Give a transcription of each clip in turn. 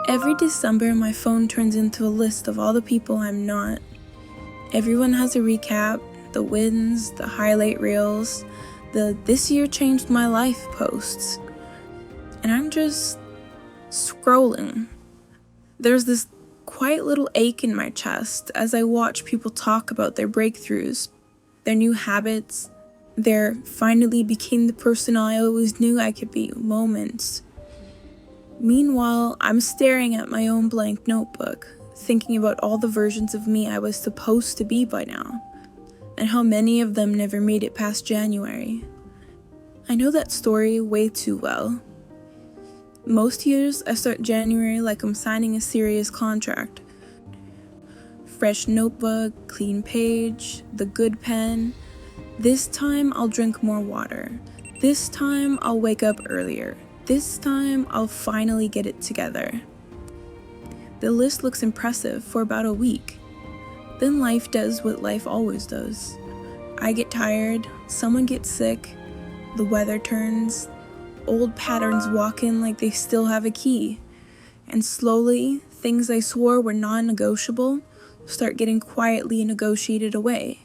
Every December, my phone turns into a list of all the people I'm not. Everyone has a recap, the wins, the highlight reels, the "this year changed my life" posts. And I'm just scrolling. There's this quiet little ache in my chest as I watch people talk about their breakthroughs, their new habits, their "finally became the person I always knew I could be" moments. Meanwhile, I'm staring at my own blank notebook, thinking about all the versions of me I was supposed to be by now, and how many of them never made it past January. I know that story way too well. Most years, I start January like I'm signing a serious contract. Fresh notebook, clean page, the good pen. This time I'll drink more water. This time I'll wake up earlier. This time I'll finally get it together. The list looks impressive for about a week. Then life does what life always does. I get tired, someone gets sick, the weather turns, old patterns walk in like they still have a key, and slowly, things I swore were non-negotiable start getting quietly negotiated away.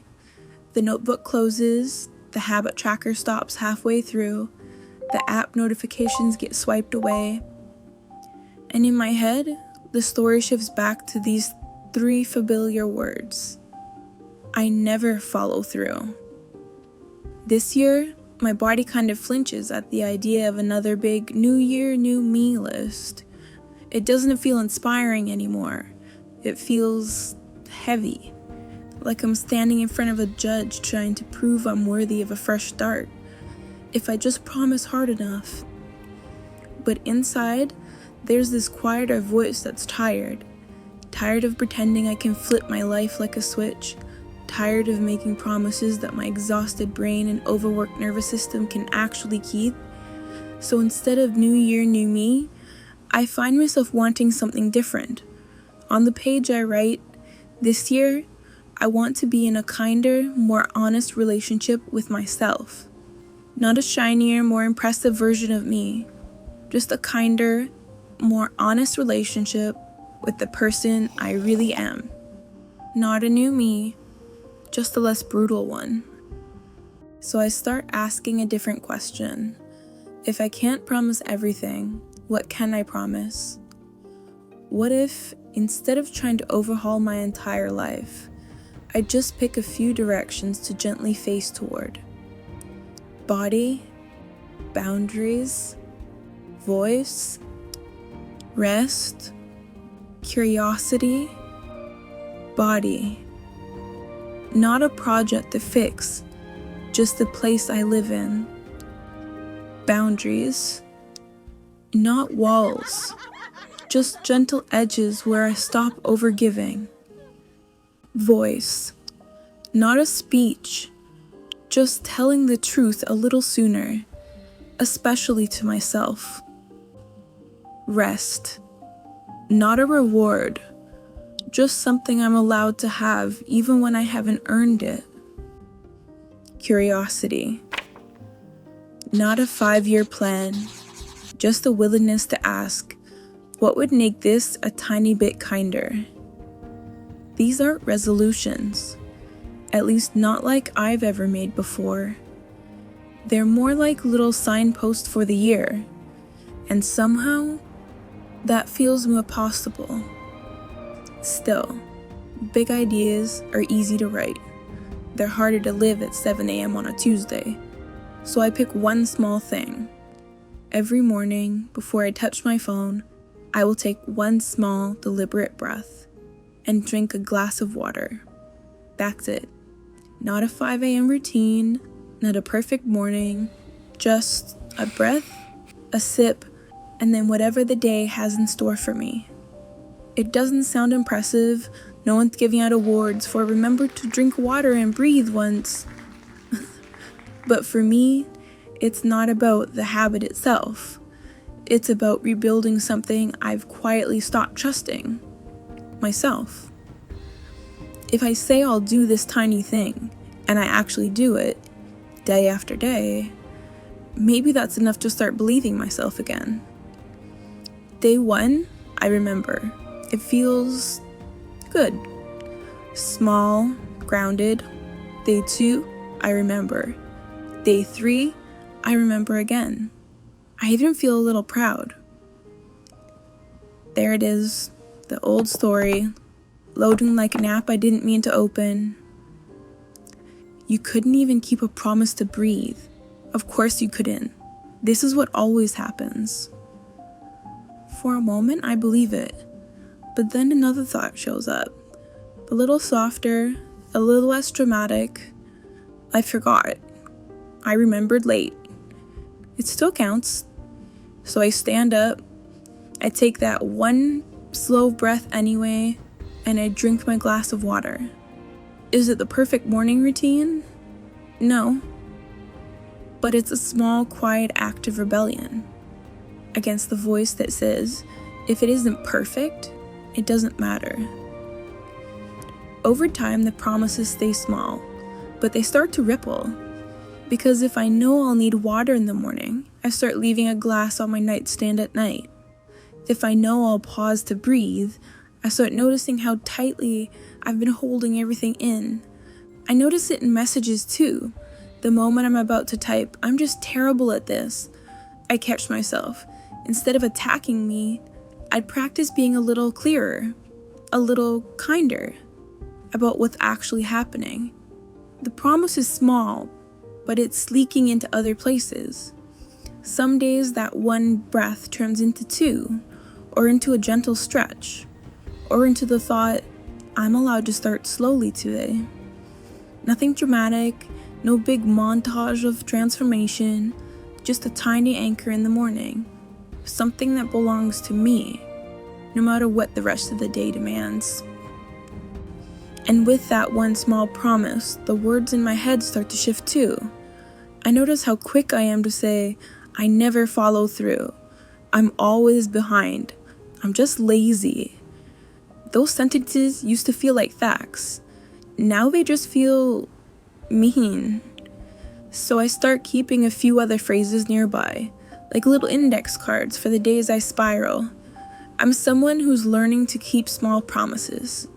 The notebook closes, the habit tracker stops halfway through, the app notifications get swiped away, and in my head, the story shifts back to these three familiar words. I never follow through. This year, my body kind of flinches at the idea of another big New Year, New Me list. It doesn't feel inspiring anymore. It feels heavy, like I'm standing in front of a judge trying to prove I'm worthy of a fresh start, if I just promise hard enough. But inside, there's this quieter voice that's tired of pretending I can flip my life like a switch, tired of making promises that my exhausted brain and overworked nervous system can actually keep. So instead of New Year, New Me, I find myself wanting something different. On the page I write, this year, I want to be in a kinder, more honest relationship with myself. Not a shinier, more impressive version of me, just a kinder, more honest relationship with the person I really am. Not a new me, just a less brutal one. So I start asking a different question. If I can't promise everything, what can I promise? What if, instead of trying to overhaul my entire life, I just pick a few directions to gently face toward? Body, boundaries, voice, rest, curiosity, body. Not a project to fix, just the place I live in. Boundaries, not walls, just gentle edges where I stop overgiving. Voice, not a speech, just telling the truth a little sooner, especially to myself. Rest, not a reward, just something I'm allowed to have even when I haven't earned it. Curiosity, not a 5-year plan, just a willingness to ask, what would make this a tiny bit kinder? These aren't resolutions, at least not like I've ever made before. They're more like little signposts for the year, and somehow, that feels more possible. Still, big ideas are easy to write. They're harder to live at 7 a.m. on a Tuesday, so I pick one small thing. Every morning, before I touch my phone, I will take one small, deliberate breath and drink a glass of water. That's it. Not a 5 a.m. routine, not a perfect morning, just a breath, a sip, and then whatever the day has in store for me. It doesn't sound impressive. No one's giving out awards for remember to drink water and breathe once. But for me, it's not about the habit itself. It's about rebuilding something I've quietly stopped trusting. Myself. If I say I'll do this tiny thing, and I actually do it, day after day, maybe that's enough to start believing myself again. Day 1, I remember. It feels good. Small, grounded. Day 2, I remember. Day 3, I remember again. I even feel a little proud. There it is, the old story, loading like an app I didn't mean to open. You couldn't even keep a promise to breathe. Of course you couldn't. This is what always happens. For a moment, I believe it, but then another thought shows up. A little softer, a little less dramatic. I forgot. I remembered late. It still counts. So I stand up, I take that one slow breath anyway, and I drink my glass of water. Is it the perfect morning routine? No. But it's a small, quiet act of rebellion against the voice that says, if it isn't perfect, it doesn't matter. Over time, the promises stay small, but they start to ripple. Because if I know I'll need water in the morning, I start leaving a glass on my nightstand at night. If I know I'll pause to breathe, I start noticing how tightly I've been holding everything in. I notice it in messages too. The moment I'm about to type, I'm just terrible at this. I catch myself. Instead of attacking me, I'd practice being a little clearer, a little kinder about what's actually happening. The promise is small, but it's leaking into other places. Some days that one breath turns into 2, or into a gentle stretch, or into the thought, I'm allowed to start slowly today. Nothing dramatic, no big montage of transformation, just a tiny anchor in the morning. Something that belongs to me, no matter what the rest of the day demands. And with that one small promise, the words in my head start to shift too. I notice how quick I am to say, I never follow through. I'm always behind. I'm just lazy. Those sentences used to feel like facts. Now they just feel mean. So I start keeping a few other phrases nearby, like little index cards for the days I spiral. I'm someone who's learning to keep small promises.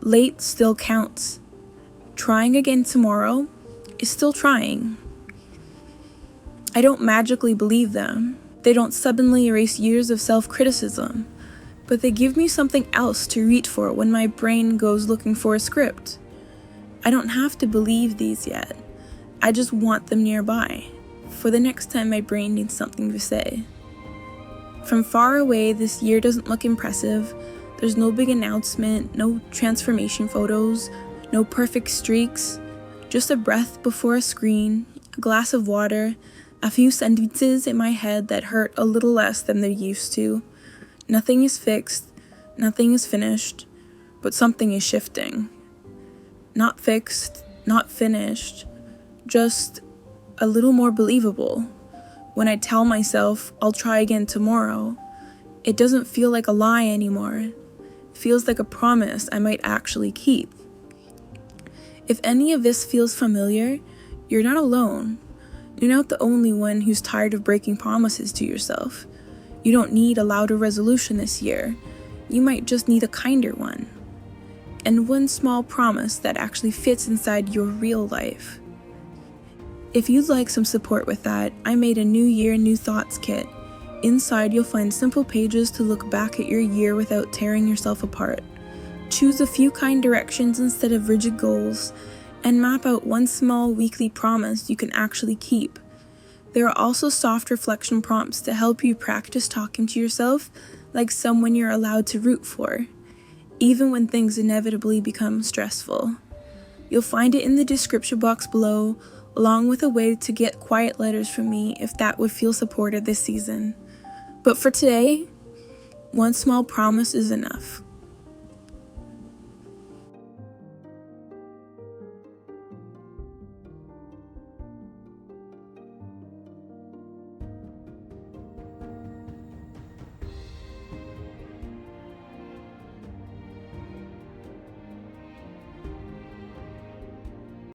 Late still counts. Trying again tomorrow is still trying. I don't magically believe them. They don't suddenly erase years of self-criticism, but they give me something else to reach for when my brain goes looking for a script. I don't have to believe these yet. I just want them nearby, for the next time my brain needs something to say. From far away, this year doesn't look impressive. There's no big announcement, no transformation photos, no perfect streaks, just a breath before a screen, a glass of water, a few sentences in my head that hurt a little less than they used to. Nothing is fixed, nothing is finished, but something is shifting. Not fixed, not finished, just a little more believable. When I tell myself I'll try again tomorrow, it doesn't feel like a lie anymore. It feels like a promise I might actually keep. If any of this feels familiar, you're not alone. You're not the only one who's tired of breaking promises to yourself. You don't need a louder resolution this year. You might just need a kinder one. And one small promise that actually fits inside your real life. If you'd like some support with that, I made a New Year, New Thoughts kit. Inside, you'll find simple pages to look back at your year without tearing yourself apart. Choose a few kind directions instead of rigid goals, and map out one small weekly promise you can actually keep. There are also soft reflection prompts to help you practice talking to yourself like someone you're allowed to root for, even when things inevitably become stressful. You'll find it in the description box below, along with a way to get quiet letters from me if that would feel supported this season. But for today, one small promise is enough.